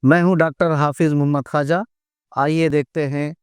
मैं हूं डॉक्टर हाफिज मोहम्मद ख्वाजा। आइए देखते हैं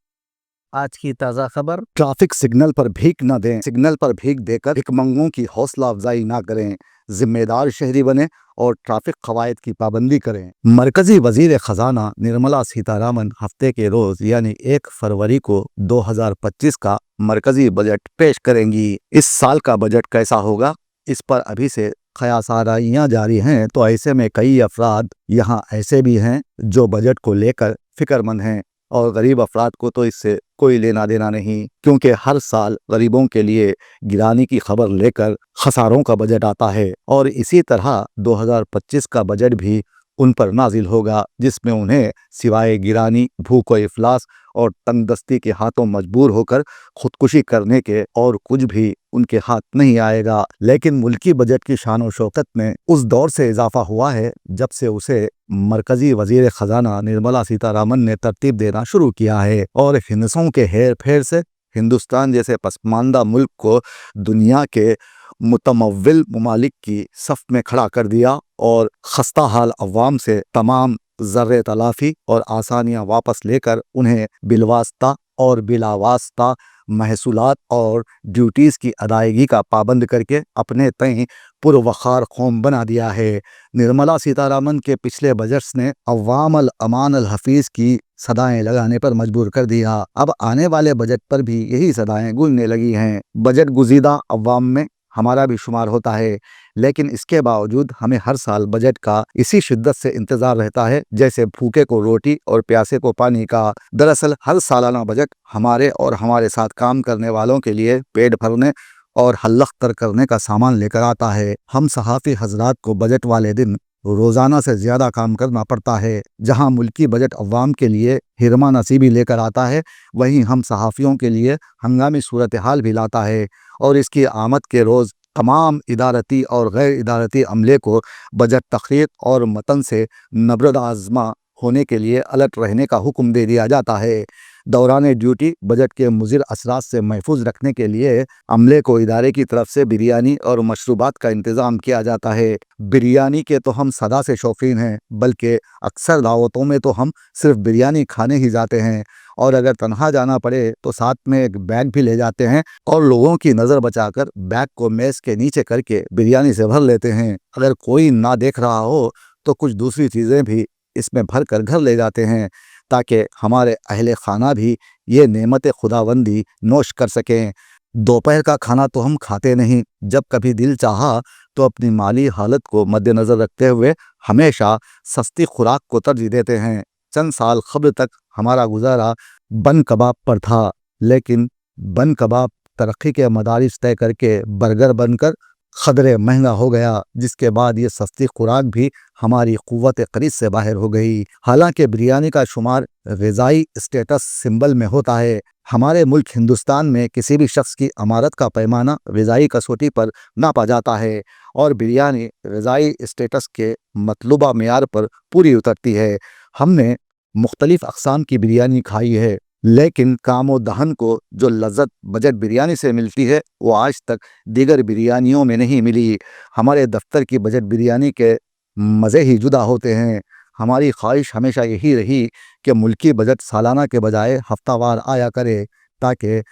आज की ताज़ा खबर। ट्रैफिक सिग्नल पर भीख न दें, सिग्नल पर भीख देकर भिखमंगों की हौसला अफजाई ना करें, जिम्मेदार शहरी बने और ट्रैफिक कवायद की पाबंदी करें। मरकजी वजीर खजाना निर्मला सीतारामन हफ्ते के रोज यानी 1 फरवरी को 2025 का मरकजी बजट पेश करेंगी। इस साल का बजट कैसा होगा, इस पर अभी से क़यासाराइयाँ जारी हैं। तो ऐसे में कई अफराद यहाँ ऐसे भी हैं जो बजट को लेकर फिक्रमंद हैं, और गरीब अफराद को तो इससे कोई लेना देना नहीं, क्योंकि हर साल गरीबों के लिए गिरानी की खबर लेकर खसारों का बजट आता है। और इसी तरह 2025 का बजट भी उन पर नाजिल होगा, जिसमें उन्हें सिवाय गिरानी, भूख व इफलास और तंगदस्ती के हाथों मजबूर होकर खुदकुशी करने के और कुछ भी उनके हाथ नहीं आएगा। लेकिन मुल्की बजट की शान और शौकत में उस दौर से इजाफा हुआ है जब से उसे मरकजी वजीर खजाना निर्मला सीतारामन ने तरतीब देना शुरू किया है, और हिंसों के हेर फेर से हिंदुस्तान जैसे पसमानदा मुल्क को दुनिया के मुतमव्विल ममालिक की सफ में खड़ा कर दिया, और खस्ता हाल अवाम से तमाम ज़र्रे तलाफ़ी और आसानियाँ वापस लेकर उन्हें बिलवास्ता और बिलावास्ता महसूलात और ड्यूटीज़ की अदायगी का पाबंद करके अपने तय पुरवखार कौम बना दिया है। निर्मला सीतारामन के पिछले बजट्स ने अवाम अल अमान अल हफीज़ की सदाएं लगाने पर मजबूर कर दिया। अब आने वाले बजट पर भी यही सदाएं गूंजने लगी हैं। बजट गुज़ीदा अवाम में हमारा भी शुमार होता है, लेकिन इसके बावजूद हमें हर साल बजट का इसी शिद्दत से इंतज़ार रहता है जैसे भूखे को रोटी और प्यासे को पानी का। दरअसल हर सालाना बजट हमारे और हमारे साथ काम करने वालों के लिए पेट भरने और हल्लख्तर करने का सामान लेकर आता है। हम सहाफ़ी हजरात को बजट वाले दिन रोज़ाना से ज़्यादा काम करना पड़ता है। जहां मुल्की बजट अवाम के लिए हिरमा नसीबी लेकर आता है, वहीं हम सहाफ़ियों के लिए हंगामी सूरत हाल भी लाता है, और इसकी आमद के रोज़ तमाम इदारती और गैर इदारती अमले को बजट तखरीर और मतन से नबरद आज़मा होने के लिए अलर्ट रहने का हुक्म दे दिया जाता है। दौरान ड्यूटी बजट के मुज़िर असरात से महफूज रखने के लिए अमले को इदारे की तरफ से बिरयानी और मशरूबात का इंतज़ाम किया जाता है। बिरयानी के तो हम सदा से शौकीन हैं, बल्कि अक्सर दावतों में तो हम सिर्फ बिरयानी खाने ही जाते हैं, और अगर तनहा जाना पड़े तो साथ में एक बैग भी ले जाते हैं, और लोगों की नज़र बचाकर बैग को मेज़ के नीचे करके बिरयानी से भर लेते हैं। अगर कोई ना देख रहा हो तो कुछ दूसरी चीज़ें भी इसमें भर कर घर ले जाते हैं, ताकि हमारे अहले खाना भी ये नेमत खुदावंदी नोश कर सकें। दोपहर का खाना तो हम खाते नहीं, जब कभी दिल चाहा तो अपनी माली हालत को मद्देनज़र रखते हुए हमेशा सस्ती खुराक को तरजीह देते हैं। चंद साल क़ब्ल तक हमारा गुजारा बन कबाब पर था, लेकिन बन कबाब तरक्की के मदारिज तय करके बर्गर बनकर खदरे महंगा हो गया, जिसके बाद ये सस्ती खुराक भी हमारी क़ुव्वत ख़रीद से बाहर हो गई। हालांकि बिरयानी का शुमार ग़िज़ाई स्टेटस सिंबल में होता है। हमारे मुल्क हिंदुस्तान में किसी भी शख्स की अमारत का पैमाना ग़िज़ाई कसौटी पर नापा जाता है, और बिरयानी ग़िज़ाई स्टेटस के मतलूबा मेयार पर पूरी उतरती है। हमने मुख्तलिफ़ अक़साम की बिरयानी खाई है, लेकिन कामो दहन को जो लज़्ज़त बजट बिरयानी से मिलती है वो आज तक दीगर बिरयानियों में नहीं मिली। हमारे दफ्तर की बजट बिरयानी के मज़े ही जुदा होते हैं। हमारी ख्वाहिश हमेशा यही रही कि मुल्की बजट सालाना के बजाय हफ्तावार आया करे, ताकि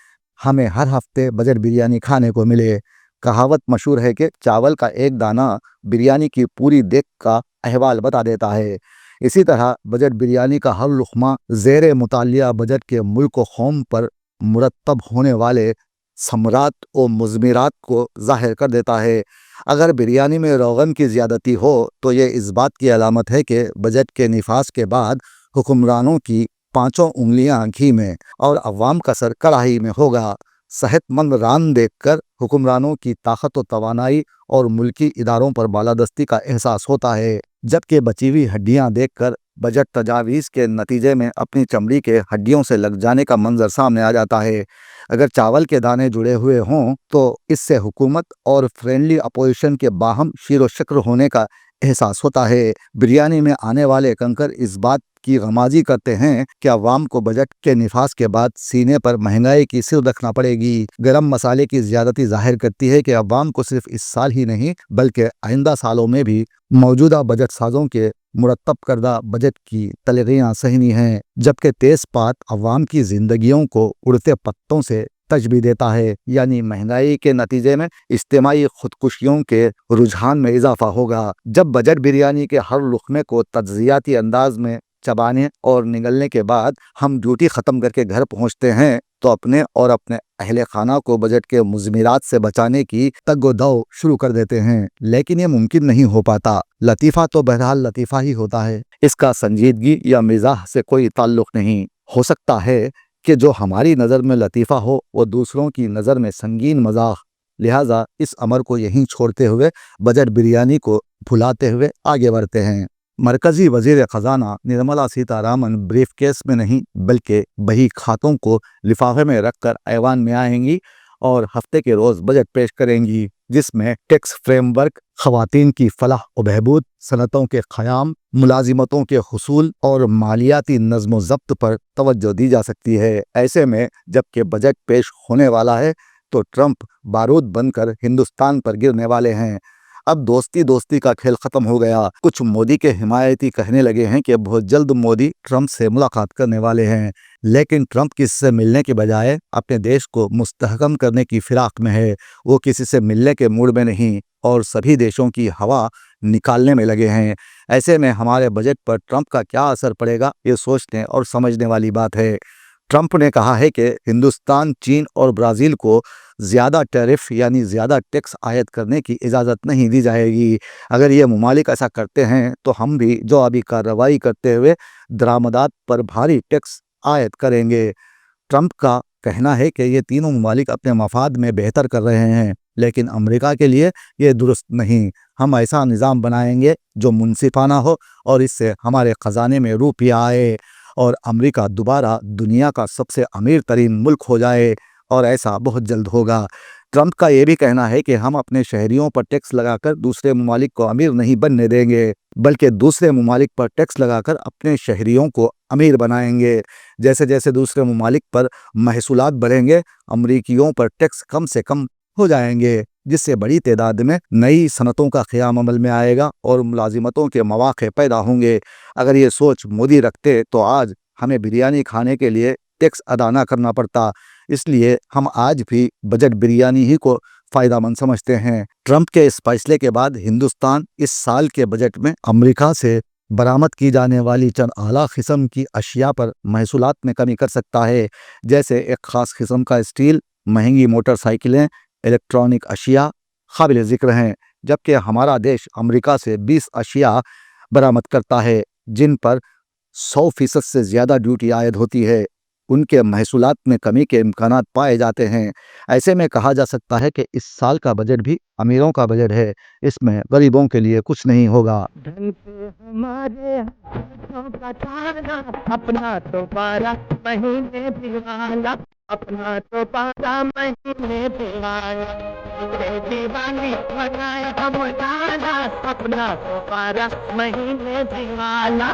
हमें हर हफ्ते बजट बिरयानी खाने को मिले। कहावत मशहूर है कि चावल का एक दाना बिरयानी की पूरी देख का अहवाल बता देता है। इसी तरह बजट बिरयानी का हर लुक़मा ज़ेरे मुतालिया बजट के मुल्क व कौम पर मुरतब होने वाले समरात और मुज़मिरात को ज़ाहिर कर देता है। अगर बिरयानी में रोगन की ज़्यादती हो तो ये इस बात की अलामत है कि बजट के निफाज के बाद हुक्मरानों की पाँचों उंगलियां घी में और अवाम का सर कढ़ाई में होगा। सेहतमंद रान देखकर हुक्मरानों की ताकत व तवानाई और मुल्की इदारों पर बालादस्ती का एहसास होता है, जबकि बची हुई हड्डियां देखकर बजट तजावीज़ के नतीजे में अपनी चमड़ी के हड्डियों से लग जाने का मंजर सामने आ जाता है। अगर चावल के दाने जुड़े हुए हों तो इससे हुकूमत और फ्रेंडली अपोजिशन के बाहम शीर व शक्र होने का एहसास होता है। बिरयानी में आने वाले कंकर इस बात की गमाजी करते हैं कि अवाम को बजट के निफास के बाद सीने पर महंगाई की सिर रखना पड़ेगी। गरम मसाले की ज्यादती जाहिर करती है कि अवाम को सिर्फ इस साल ही नहीं बल्कि आइंदा सालों में भी मौजूदा बजट साजों के मुरतब करदा बजट की तलगियां सहनी हैं, जबकि तेजपात अवाम की जिंदगियों को उड़ते पत्तों से तजबी देता है। यानी महंगाई के नतीजे में इज्तिमाई खुदकुशियों के रुझान में इजाफा होगा। जब बजट बिरयानी के हर लुक़मे को तज्जियाती अंदाज में चबाने और निगलने के बाद हम ड्यूटी ख़त्म करके घर पहुंचते हैं तो अपने और अपने अहले खाना को बजट के मुज़मिरात से बचाने की तग-ओ-दौ शुरू कर देते हैं, लेकिन ये मुमकिन नहीं हो पाता। लतीफ़ा तो बहरहाल लतीफ़ा ही होता है, इसका संजीदगी या मिजाह से कोई ताल्लुक़ नहीं। हो सकता है कि जो हमारी नज़र में लतीफ़ा हो वो दूसरों की नज़र में संगीन मजाक। लिहाजा इस अमर को यहीं छोड़ते हुए बजट बिरयानी को भुलाते हुए आगे बढ़ते हैं। मरकजी वजीर खजाना निर्मला सीतारामन ब्रीफकेस में नहीं बल्कि बही खातों को लिफाफे में रखकर ऐवान में आएंगी और हफ्ते के रोज बजट पेश करेंगी, जिसमें टैक्स फ्रेमवर्क, खवातीन की फलाह व बहबूद, सनतों के क़याम, मुलाजिमतों के हुसूल और मालियाती नज़्म व ज़ब्त पर तवज्जो दी जा सकती है। ऐसे में जबकि बजट पेश होने वाला है तो ट्रंप बारूद बनकर हिंदुस्तान पर गिरने वाले हैं। अब दोस्ती दोस्ती का खेल खत्म हो गया। कुछ मोदी के हिमायती कहने लगे हैं कि बहुत जल्द मोदी ट्रंप से मुलाकात करने वाले हैं, लेकिन ट्रंप किसी से मिलने के बजाय अपने देश को मुस्तहकम करने की फिराक में है। वो किसी से मिलने के मूड में नहीं और सभी देशों की हवा निकालने में लगे हैं। ऐसे में हमारे बजट पर ट्रंप का क्या असर पड़ेगा, ये सोचने और समझने वाली बात है। ट्रंप ने कहा है कि हिंदुस्तान, चीन और ब्राज़ील को ज़्यादा टैरिफ यानी ज़्यादा टैक्स आयद करने की इजाज़त नहीं दी जाएगी। अगर ये ममालिक ऐसा करते हैं तो हम भी जो अभी कार्रवाई करते हुए दरामदात पर भारी टैक्स आयद करेंगे। ट्रंप का कहना है कि ये तीनों ममालिक अपने मफाद में बेहतर कर रहे हैं, लेकिन अमेरिका के लिए ये दुरुस्त नहीं। हम ऐसा निज़ाम बनाएंगे जो मुनसिफाना हो और इससे हमारे ख़जाने में रुपया आए और अमेरिका दोबारा दुनिया का सबसे अमीर तरीन मुल्क हो जाए, और ऐसा बहुत जल्द होगा। ट्रंप का ये भी कहना है कि हम अपने शहरियों पर टैक्स लगाकर दूसरे ममालिक को अमीर नहीं बनने देंगे, बल्कि दूसरे ममालिक पर टैक्स लगाकर अपने शहरियों को अमीर बनाएंगे। जैसे जैसे दूसरे ममालिक पर महसूलात बढ़ेंगे, अमरीकियों पर टैक्स कम से कम हो जाएंगे, जिससे बड़ी तादाद में नई सनतों का क़याम अमल में आएगा और मुलाजिमतों के मौक़े पैदा होंगे। अगर ये सोच मोदी रखते तो आज हमें बिरयानी खाने के लिए टैक्स अदा न करना पड़ता। इसलिए हम आज भी बजट बिरयानी ही को फ़ायदामंद समझते हैं। ट्रंप के इस फैसले के बाद हिंदुस्तान इस साल के बजट में अमेरिका से बरामद की जाने वाली चंद आला किस्म की अशिया पर महसूलात में कमी कर सकता है, जैसे एक ख़ास किस्म का स्टील, महंगी मोटरसाइकिलें, इलेक्ट्रॉनिक अशिया काबिल ज़िक्र हैं। जबकि हमारा देश अमेरिका से 20 अशिया बरामद करता है जिन पर 100% से ज़्यादा ड्यूटी आयद होती है। उनके महसूलात में कमी के इम्कानात पाए जाते हैं। ऐसे में कहा जा सकता है कि इस साल का बजट भी अमीरों का बजट है, इसमें गरीबों के लिए कुछ नहीं होगा। धन पे हमारे हाथों का ताना, अपना तो 12 महीने भिगाना, अपना तो 12 महीने भिगाना, दीवानी बनाए हम जाना, अपना तो 12 महीने भिगाना।